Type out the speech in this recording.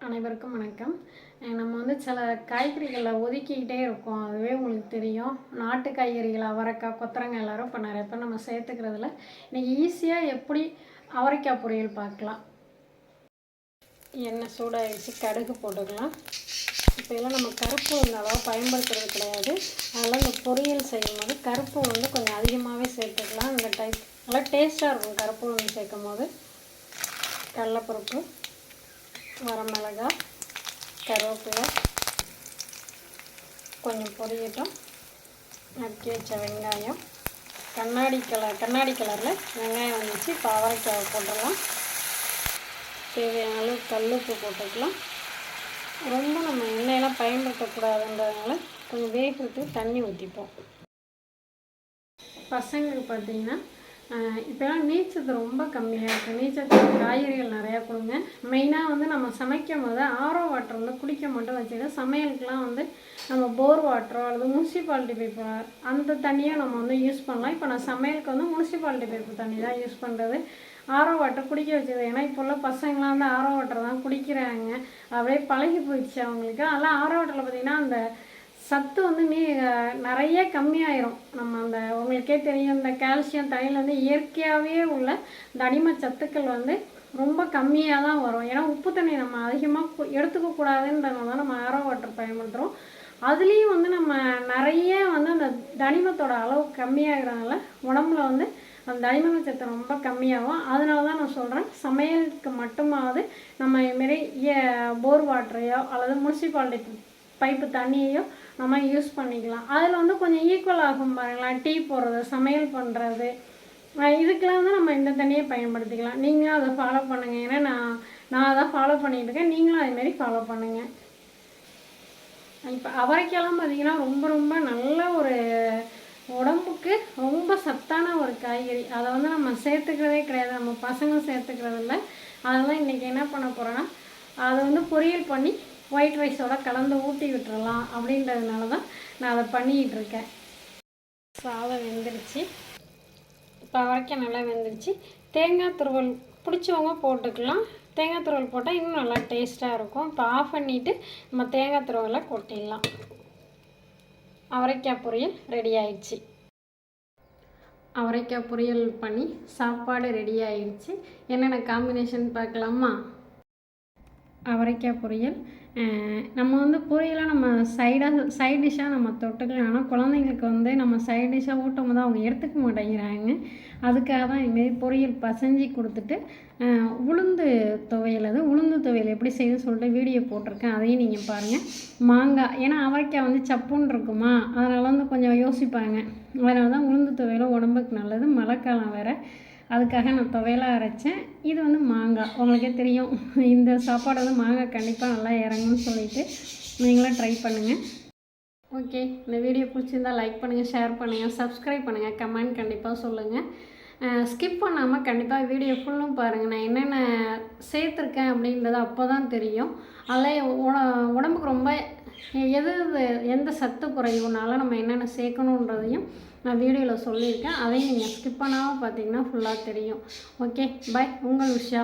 அனைவருக்கும் வணக்கம். நம்ம சில காய்கறிகளை ஒதுக்கிக்கிட்டே இருக்கோம். அதுவே உங்களுக்கு தெரியும். நாட்டு காய்கறிகள் அவரைக்காய், கொத்தவரங்காய் எல்லாரும் இப்போ நிறைய பேர் நம்ம சேர்த்துக்கிறதுல இன்றைக்கி ஈஸியாக எப்படி அவரைக்காய் பொரியல் பார்க்கலாம். எண்ணெய் சூடாகிடுச்சு, கடுகு போட்டுக்கலாம். இப்போ எல்லாம் நம்ம கருப்பு அளவாக பயன்படுத்துறது கிடையாது. அதெல்லாம் இந்த பொரியல் செய்யும்போது கருப்பு கொஞ்சம் அதிகமாகவே சேர்த்துக்கலாம். இந்த டைப் நல்லா டேஸ்ட்டாக இருக்கும் கருப்பு சேர்க்கும் போது. கடலைப்பருப்பு, வரமிளகாய், கருவேப்பிலை கொஞ்சம் பொரியட்டும். நறுக்கி வச்ச வெங்காயம், கண்ணாடி கலரில் வெங்காயம் வந்துச்சு. இப்போ அவரைக்காவை போட்டுடலாம். தேவையான அளவு கல்லுப்பு போட்டுக்கலாம். ரொம்ப நம்ம எண்ணெயெல்லாம் பயன்படுத்தக்கூடாதுன்றதுனால கொஞ்சம் வேகிறதுக்கு தண்ணி ஊற்றிப்போம். பசங்களுக்கு பார்த்திங்கன்னா இப்போலாம் நீச்சத்து ரொம்ப கம்மியாக இருக்குது. நீச்சத்து காய்கறிகள் நிறையா கொடுங்க. மெயினாக நம்ம சமைக்கும் போது ஆரோ வாட்டர் குடிக்க மட்டும் வச்சுக்க. சமையலுக்கெலாம் நம்ம போர் வாட்டரோ அல்லது முனிசிபாலிட்டி பைப்பு அந்த தண்ணியை நம்ம யூஸ் பண்ணலாம். இப்போ நான் சமையலுக்கு முனிசிபாலிட்டி பைப்பு தண்ணி தான் யூஸ் பண்ணுறது. ஆரோ வாட்டர் குடிக்க வச்சது. ஏன்னா இப்போ உள்ள பசங்களாம் ஆரோ வாட்டர் தான் குடிக்கிறாங்க. அப்படியே பழகி போயிடுச்சு அவங்களுக்கு. அதெல்லாம் ஆரோ வாட்டரில் பார்த்திங்கன்னா அந்த சத்து நிறைய கம்மியாயிரும். நம்ம உங்களுக்கே தெரியும், இந்த கால்சியம் தண்ணியில் இயற்கையாகவே உள்ள தனிம சத்துக்கள் ரொம்ப கம்மியாக தான் வரும். ஏன்னா உப்பு தண்ணி நம்ம அதிகமாக எடுத்துக்கக்கூடாதுன்றதுனால தான் நம்ம ஆரோ வாட்டர் பயன்படுத்துகிறோம். அதுலேயும் நம்ம நிறைய அந்த தனிமத்தோட அளவு கம்மியாகிறதுனால உடம்புல அந்த தனிம சத்து ரொம்ப கம்மியாகும். அதனால தான் நான் சொல்கிறேன், சமையலுக்கு மட்டுமாவது நம்ம இதுமாரி போர் வாட்டரையோ அல்லது முனிசிபாலிட்டி பைப்பு தண்ணியையோ நம்ம யூஸ் பண்ணிக்கலாம். அதில் கொஞ்சம் ஈக்குவல் ஆகும் பாருங்களேன். டீ போடுறது, சமையல் பண்ணுறது, இதுக்கெலாம் நம்ம இந்த தண்ணியை பயன்படுத்திக்கலாம். நீங்களும் அதை ஃபாலோ பண்ணுங்கள். ஏன்னா நான் அதை ஃபாலோ பண்ணிகிட்டு இருக்கேன். நீங்களும் அதுமாரி ஃபாலோ பண்ணுங்கள். இப்போ அவரைக்காயெல்லாம் பார்த்திங்கன்னா ரொம்ப ரொம்ப நல்ல ஒரு உடம்புக்கு ரொம்ப சத்தான ஒரு காய்கறி. அதை நம்ம சேர்த்துக்கிறதே கிடையாது. நம்ம பசங்க சேர்த்துக்கிறது இல்லை. அதெல்லாம் இன்றைக்கி என்ன பண்ண போகிறோன்னா, அதை பொரியல் பண்ணி ஒயிட் ரைஸோட கலந்து ஊட்டி விட்டுறலாம் அப்படின்றதுனால தான் நான் அதை பண்ணிக்கிட்டு இருக்கேன். சாதம் வெந்துருச்சு. இப்போ அவரைக்காய் நல்லா வெந்துருச்சு. தேங்காய் துருவல் பிடிச்சவங்க போட்டுக்கலாம். தேங்காய் துருவல் போட்டால் இன்னும் நல்லா டேஸ்ட்டாக இருக்கும். இப்போ ஆஃப் பண்ணிவிட்டு நம்ம தேங்காய் துருவலை கொட்டிடலாம். அவரைக்காய் பொரியல் ரெடி ஆயிடுச்சு. அவரைக்காய் பொரியல் பண்ணி சாப்பாடு ரெடி ஆயிடுச்சு. என்னென்ன காம்பினேஷன் பார்க்கலாமா? அவரைக்காய் பொரியல் நம்ம பொரியலாக நம்ம சைட் டிஷ்ஷாக நம்ம தொட்டுக்கலாம். ஆனால் குழந்தைங்களுக்கு நம்ம சைட் டிஷ்ஷாக ஊட்டும் போது அவங்க எடுத்துக்க மாட்டேங்கிறாங்க. அதுக்காக தான் இதுமாரி பொரியல் பசைஞ்சி கொடுத்துட்டு உளுந்து துவையல் எப்படி செய்யுதுன்னு சொல்லிட்டு வீடியோ போட்டிருக்கேன். அதையும் நீங்கள் பாருங்கள். மாங்காய், ஏன்னா அவரைக்காய் சப்புன்னு இருக்குமா, அதனால் கொஞ்சம் யோசிப்பாங்க. அதனால தான் உளுந்து துவையலும் உடம்புக்கு நல்லது. மழைக்காலம் வேறு, அதுக்காக நான் துவையலாக அரைச்சேன். இது மாங்காய். உங்களுக்கே தெரியும், இந்த சாப்பாடு மாங்காய் கண்டிப்பாக நல்லா இறங்குன்னு சொல்லிட்டு நீங்களும் ட்ரை பண்ணுங்கள். ஓகே, இந்த வீடியோ பிடிச்சிருந்தால் லைக் பண்ணுங்கள், ஷேர் பண்ணுங்கள், சப்ஸ்கிரைப் பண்ணுங்கள், கமெண்ட் கண்டிப்பாக சொல்லுங்கள். ஸ்கிப் பண்ணாமல் கண்டிப்பாக வீடியோ ஃபுல்லும் பாருங்கள். நான் என்னென்ன சேர்த்துருக்கேன் அப்படின்றது அப்போ தான் தெரியும். அதில் உடம்புக்கு ரொம்ப எந்த சத்து குறைவுனால நம்ம என்னென்ன சேர்க்கணுன்றதையும் நான் வீடியோவில் சொல்லியிருக்கேன். அதையும் நீங்கள் ஸ்கிப் பண்ணாமல் பார்த்தீங்கன்னா ஃபுல்லாக தெரியும். Okay, bye. உங்கள் உஷா.